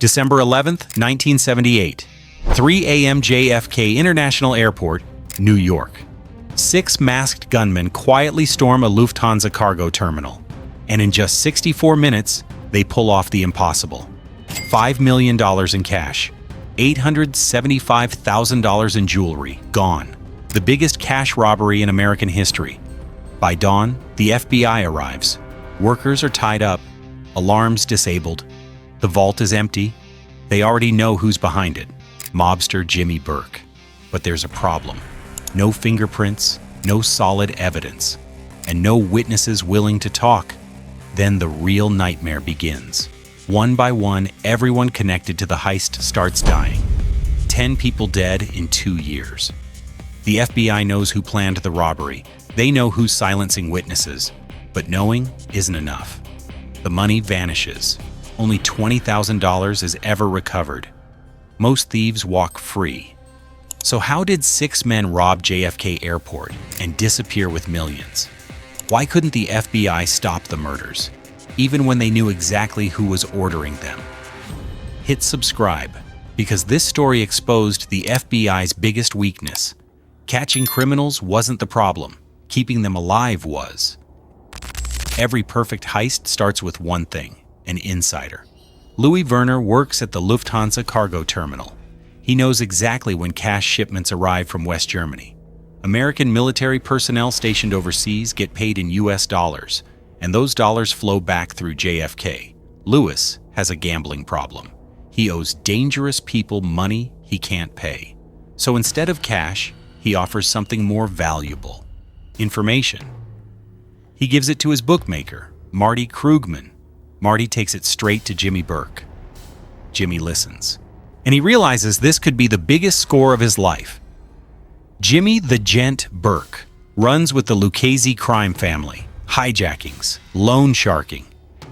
December 11th, 1978. 3 a.m. JFK International Airport, New York. 6 masked gunmen quietly storm a Lufthansa cargo terminal, and in just 64 minutes, they pull off the impossible. $5 million in cash, $875,000 in jewelry, gone. The biggest cash robbery in American history. By dawn, the FBI arrives. Workers are tied up, alarms disabled. The vault is empty. They already know who's behind it. Mobster Jimmy Burke. But there's a problem. No fingerprints, no solid evidence, and no witnesses willing to talk. Then the real nightmare begins. One by one, everyone connected to the heist starts dying. 10 people dead in 2 years. The FBI knows who planned the robbery. They know who's silencing witnesses. But knowing isn't enough. The money vanishes. Only $20,000 is ever recovered. Most thieves walk free. So how did 6 men rob JFK Airport and disappear with millions? Why couldn't the FBI stop the murders, even when they knew exactly who was ordering them? Hit subscribe, because this story exposed the FBI's biggest weakness. Catching criminals wasn't the problem. Keeping them alive was. Every perfect heist starts with one thing: an insider. Louis Werner works at the Lufthansa cargo terminal. He knows exactly when cash shipments arrive from West Germany. American military personnel stationed overseas get paid in US dollars, and those dollars flow back through JFK. Louis has a gambling problem. He owes dangerous people money he can't pay. So instead of cash, he offers something more valuable: information. He gives it to his bookmaker, Marty Krugman. Marty takes it straight to Jimmy Burke. Jimmy listens, and he realizes this could be the biggest score of his life. Jimmy the Gent Burke runs with the Lucchese crime family, hijackings, loan sharking.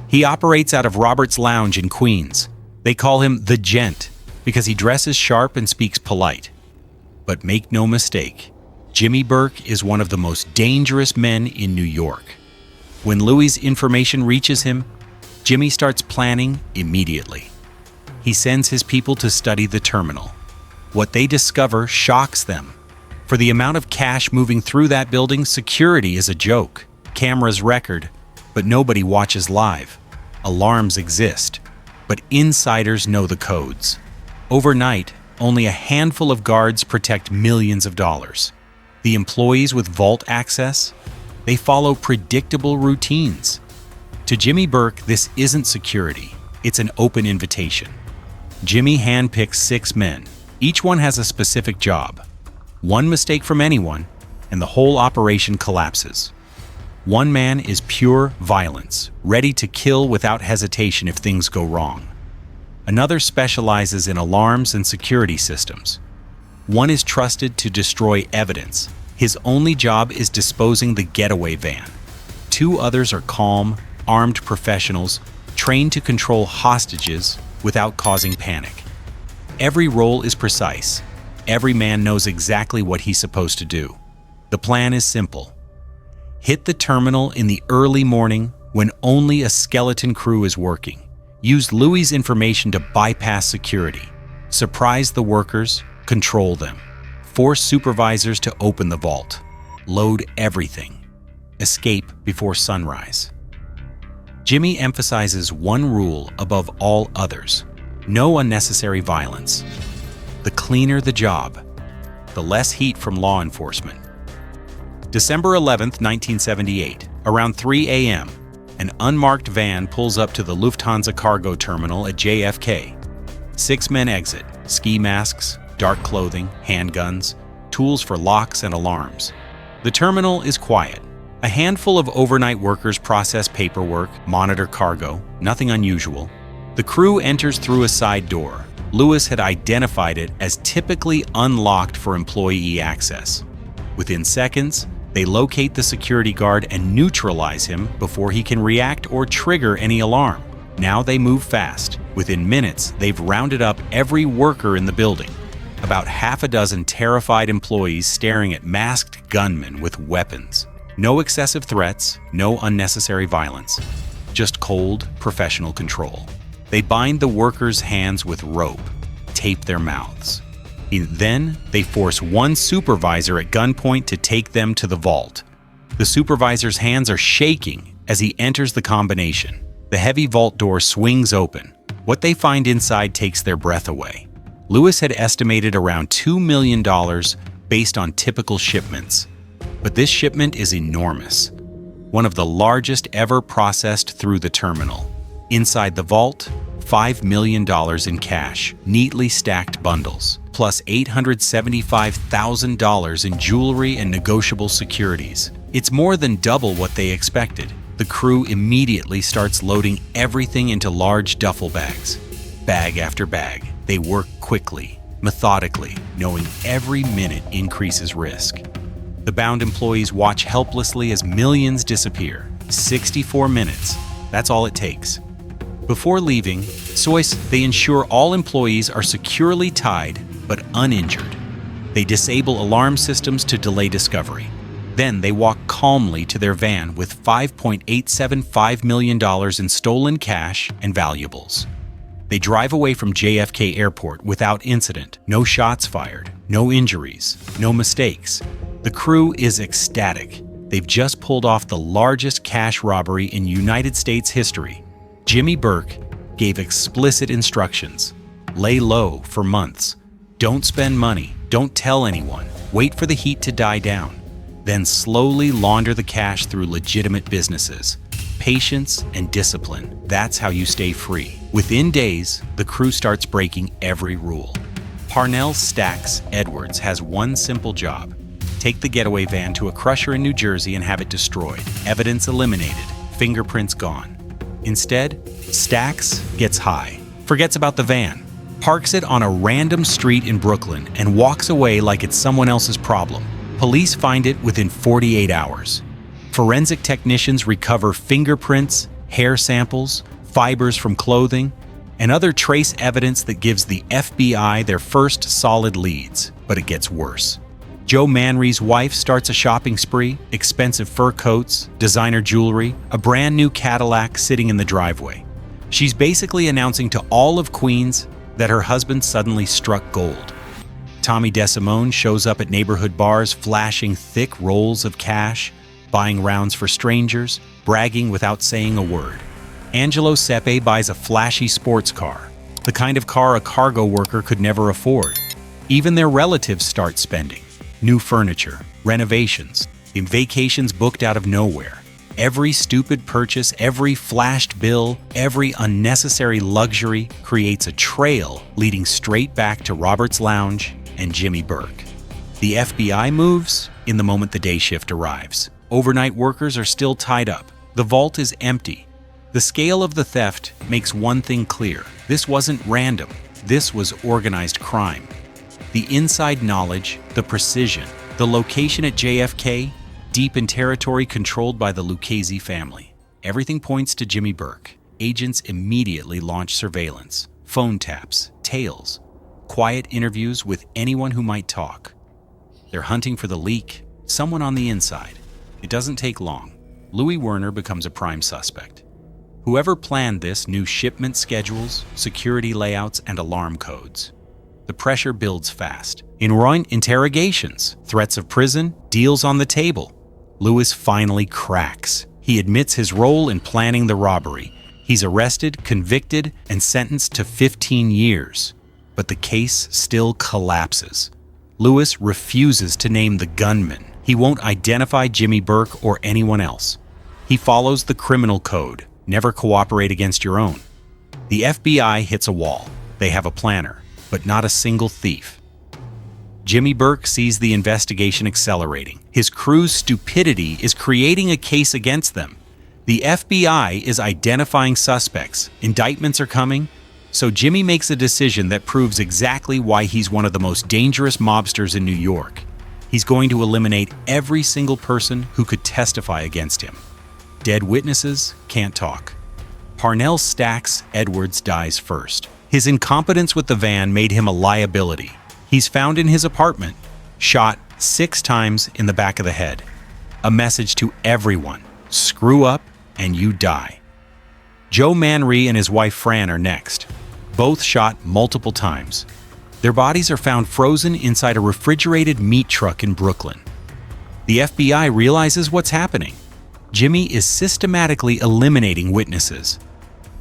He operates out of Robert's Lounge in Queens. They call him the Gent because he dresses sharp and speaks polite. But make no mistake, Jimmy Burke is one of the most dangerous men in New York. When Louis' information reaches him, Jimmy starts planning immediately. He sends his people to study the terminal. What they discover shocks them. For the amount of cash moving through that building, security is a joke. Cameras record, but nobody watches live. Alarms exist, but insiders know the codes. Overnight, only a handful of guards protect millions of dollars. The employees with vault access, they follow predictable routines. To Jimmy Burke, this isn't security. It's an open invitation. Jimmy handpicks 6 men. Each one has a specific job. One mistake from anyone, and the whole operation collapses. One man is pure violence, ready to kill without hesitation if things go wrong. Another specializes in alarms and security systems. One is trusted to destroy evidence. His only job is disposing the getaway van. 2 others are calm, armed professionals, trained to control hostages without causing panic. Every role is precise. Every man knows exactly what he's supposed to do. The plan is simple. Hit the terminal in the early morning when only a skeleton crew is working. Use Louis' information to bypass security. Surprise the workers, control them. Force supervisors to open the vault. Load everything. Escape before sunrise. Jimmy emphasizes one rule above all others: no unnecessary violence. The cleaner the job, the less heat from law enforcement. December 11th, 1978, around 3 a.m., an unmarked van pulls up to the Lufthansa cargo terminal at JFK. 6 men exit, ski masks, dark clothing, handguns, tools for locks and alarms. The terminal is quiet. A handful of overnight workers process paperwork, monitor cargo, nothing unusual. The crew enters through a side door. Louis had identified it as typically unlocked for employee access. Within seconds, they locate the security guard and neutralize him before he can react or trigger any alarm. Now they move fast. Within minutes, they've rounded up every worker in the building. About half a dozen terrified employees staring at masked gunmen with weapons. No excessive threats, no unnecessary violence. Just cold, professional control. They bind the workers' hands with rope, tape their mouths. Then they force one supervisor at gunpoint to take them to the vault. The supervisor's hands are shaking as he enters the combination. The heavy vault door swings open. What they find inside takes their breath away. Lewis had estimated around $2 million based on typical shipments. But this shipment is enormous. One of the largest ever processed through the terminal. Inside the vault, $5 million in cash, neatly stacked bundles, plus $875,000 in jewelry and negotiable securities. It's more than double what they expected. The crew immediately starts loading everything into large duffel bags. Bag after bag, they work quickly, methodically, knowing every minute increases risk. The bound employees watch helplessly as millions disappear. 64 minutes, that's all it takes. Before leaving, they ensure all employees are securely tied but uninjured. They disable alarm systems to delay discovery. Then they walk calmly to their van with $5.875 million in stolen cash and valuables. They drive away from JFK Airport without incident. No shots fired, no injuries, no mistakes. The crew is ecstatic. They've just pulled off the largest cash robbery in United States history. Jimmy Burke gave explicit instructions. Lay low for months. Don't spend money. Don't tell anyone. Wait for the heat to die down. Then slowly launder the cash through legitimate businesses. Patience and discipline. That's how you stay free. Within days, the crew starts breaking every rule. Parnell Stacks Edwards has one simple job. Take the getaway van to a crusher in New Jersey and have it destroyed. Evidence eliminated. Fingerprints gone. Instead, Stacks gets high, forgets about the van, parks it on a random street in Brooklyn, and walks away like it's someone else's problem. Police find it within 48 hours. Forensic technicians recover fingerprints, hair samples, fibers from clothing, and other trace evidence that gives the FBI their first solid leads. But it gets worse. Joe Manry's wife starts a shopping spree, expensive fur coats, designer jewelry, a brand new Cadillac sitting in the driveway. She's basically announcing to all of Queens that her husband suddenly struck gold. Tommy DeSimone shows up at neighborhood bars flashing thick rolls of cash, buying rounds for strangers, bragging without saying a word. Angelo Sepe buys a flashy sports car, the kind of car a cargo worker could never afford. Even their relatives start spending. New furniture, renovations, vacations booked out of nowhere. Every stupid purchase, every flashed bill, every unnecessary luxury creates a trail leading straight back to Robert's Lounge and Jimmy Burke. The FBI moves in the moment the day shift arrives. Overnight workers are still tied up. The vault is empty. The scale of the theft makes one thing clear. This wasn't random. This was organized crime. The inside knowledge, the precision, the location at JFK, deep in territory controlled by the Lucchese family. Everything points to Jimmy Burke. Agents immediately launch surveillance, phone taps, tails, quiet interviews with anyone who might talk. They're hunting for the leak, someone on the inside. It doesn't take long. Louis Werner becomes a prime suspect. Whoever planned this knew shipment schedules, security layouts, and alarm codes. The pressure builds fast. Interrogations, threats of prison, deals on the table. Lewis finally cracks. He admits his role in planning the robbery. He's arrested, convicted, and sentenced to 15 years. But the case still collapses. Lewis refuses to name the gunman. He won't identify Jimmy Burke or anyone else. He follows the criminal code. Never cooperate against your own. The FBI hits a wall. They have a planner, but not a single thief. Jimmy Burke sees the investigation accelerating. His crew's stupidity is creating a case against them. The FBI is identifying suspects. Indictments are coming. So Jimmy makes a decision that proves exactly why he's one of the most dangerous mobsters in New York. He's going to eliminate every single person who could testify against him. Dead witnesses can't talk. Parnell Stacks Edwards dies first. His incompetence with the van made him a liability. He's found in his apartment, shot 6 times in the back of the head. A message to everyone: screw up and you die. Joe Manry and his wife Fran are next, both shot multiple times. Their bodies are found frozen inside a refrigerated meat truck in Brooklyn. The FBI realizes what's happening. Jimmy is systematically eliminating witnesses,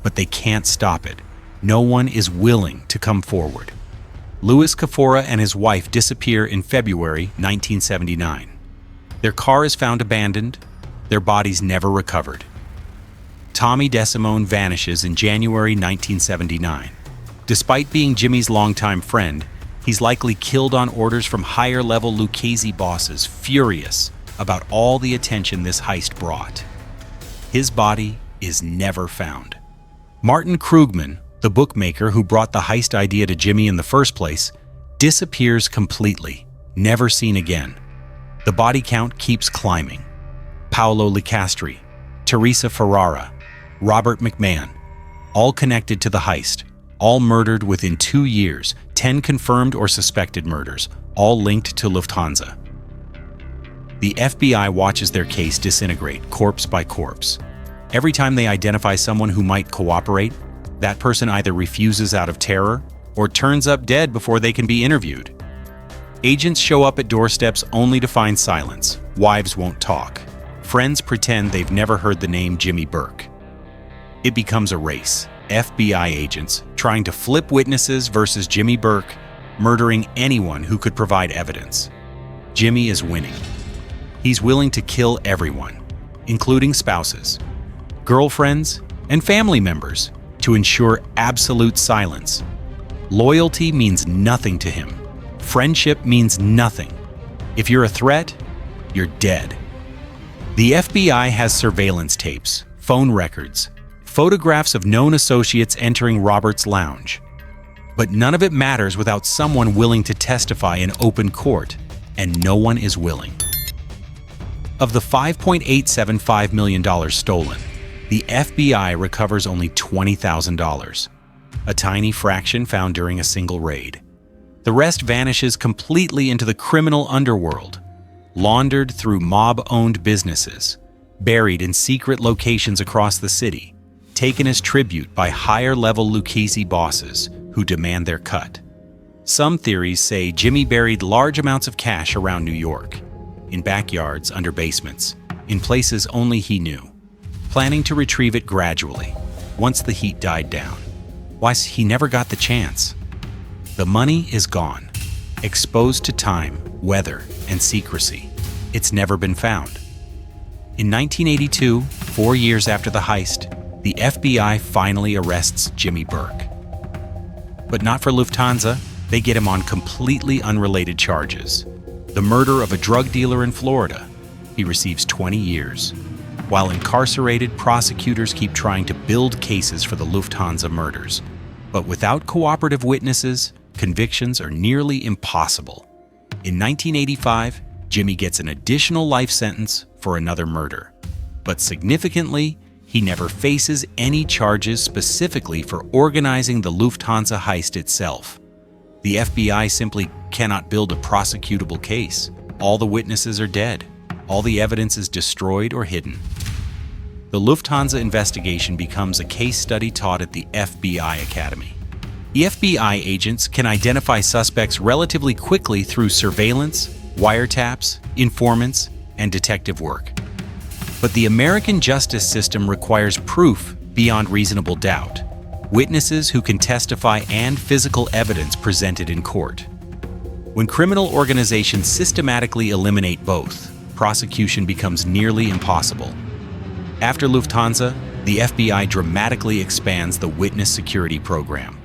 but they can't stop it. No one is willing to come forward. Louis Kafora and his wife disappear in February 1979. Their car is found abandoned, their bodies never recovered. Tommy DeSimone vanishes in January 1979. Despite being Jimmy's longtime friend, he's likely killed on orders from higher-level Lucchese bosses, furious about all the attention this heist brought. His body is never found. Martin Krugman, the bookmaker who brought the heist idea to Jimmy in the first place, disappears completely, never seen again. The body count keeps climbing. Paolo Licastri, Teresa Ferrara, Robert McMahon, all connected to the heist, all murdered within 2 years, 10 confirmed or suspected murders, all linked to Lufthansa. The FBI watches their case disintegrate, corpse by corpse. Every time they identify someone who might cooperate, that person either refuses out of terror or turns up dead before they can be interviewed. Agents show up at doorsteps only to find silence. Wives won't talk. Friends pretend they've never heard the name Jimmy Burke. It becomes a race. FBI agents trying to flip witnesses versus Jimmy Burke, murdering anyone who could provide evidence. Jimmy is winning. He's willing to kill everyone, including spouses, girlfriends, and family members, to ensure absolute silence. Loyalty means nothing to him. Friendship means nothing. If you're a threat, you're dead. The FBI has surveillance tapes, phone records, photographs of known associates entering Robert's lounge. But none of it matters without someone willing to testify in open court, and no one is willing. Of the $5.875 million stolen, the FBI recovers only $20,000, a tiny fraction found during a single raid. The rest vanishes completely into the criminal underworld, laundered through mob-owned businesses, buried in secret locations across the city, taken as tribute by higher-level Lucchese bosses who demand their cut. Some theories say Jimmy buried large amounts of cash around New York, in backyards under basements, in places only he knew, planning to retrieve it gradually, once the heat died down. Why, he never got the chance. The money is gone, exposed to time, weather, and secrecy. It's never been found. In 1982, 4 years after the heist, the FBI finally arrests Jimmy Burke. But not for Lufthansa, they get him on completely unrelated charges. The murder of a drug dealer in Florida. He receives 20 years. While incarcerated, prosecutors keep trying to build cases for the Lufthansa murders. But without cooperative witnesses, convictions are nearly impossible. In 1985, Jimmy gets an additional life sentence for another murder. But significantly, he never faces any charges specifically for organizing the Lufthansa heist itself. The FBI simply cannot build a prosecutable case. All the witnesses are dead. All the evidence is destroyed or hidden. The Lufthansa investigation becomes a case study taught at the FBI Academy. The FBI agents can identify suspects relatively quickly through surveillance, wiretaps, informants, and detective work. But the American justice system requires proof beyond reasonable doubt, witnesses who can testify and physical evidence presented in court. When criminal organizations systematically eliminate both, prosecution becomes nearly impossible. After Lufthansa, the FBI dramatically expands the witness security program.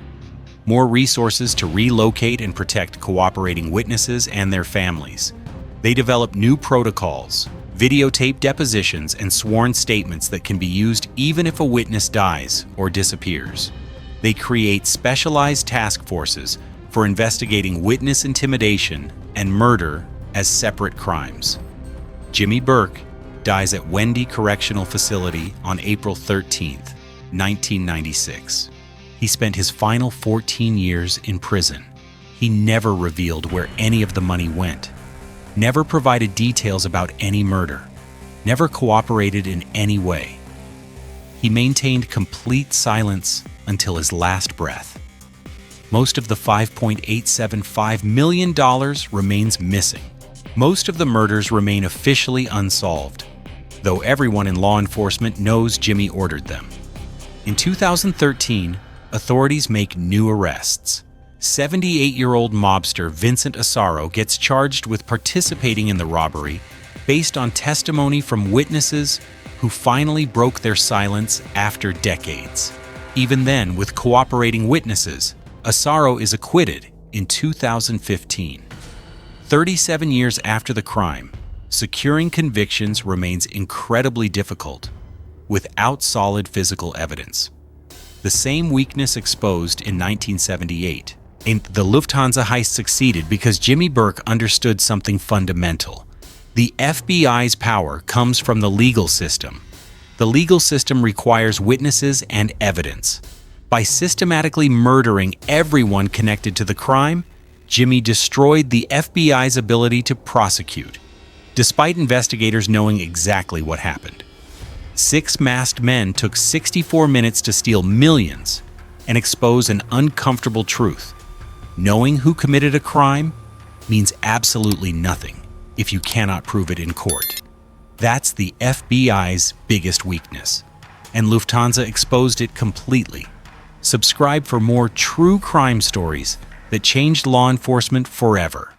More resources to relocate and protect cooperating witnesses and their families. They develop new protocols, videotape depositions, and sworn statements that can be used even if a witness dies or disappears. They create specialized task forces for investigating witness intimidation and murder as separate crimes. Jimmy Burke dies at Wendy Correctional Facility on April 13, 1996. He spent his final 14 years in prison. He never revealed where any of the money went, never provided details about any murder, never cooperated in any way. He maintained complete silence until his last breath. Most of the $5.875 million remains missing. Most of the murders remain officially unsolved, though everyone in law enforcement knows Jimmy ordered them. In 2013, authorities make new arrests. 78-year-old mobster Vincent Asaro gets charged with participating in the robbery based on testimony from witnesses who finally broke their silence after decades. Even then, with cooperating witnesses, Asaro is acquitted in 2015. 37 years after the crime, securing convictions remains incredibly difficult without solid physical evidence. The same weakness exposed in 1978. The Lufthansa heist succeeded because Jimmy Burke understood something fundamental. The FBI's power comes from the legal system. The legal system requires witnesses and evidence. By systematically murdering everyone connected to the crime, Jimmy destroyed the FBI's ability to prosecute, despite investigators knowing exactly what happened. 6 masked men took 64 minutes to steal millions and expose an uncomfortable truth. Knowing who committed a crime means absolutely nothing if you cannot prove it in court. That's the FBI's biggest weakness, and Lufthansa exposed it completely. Subscribe for more true crime stories that changed law enforcement forever.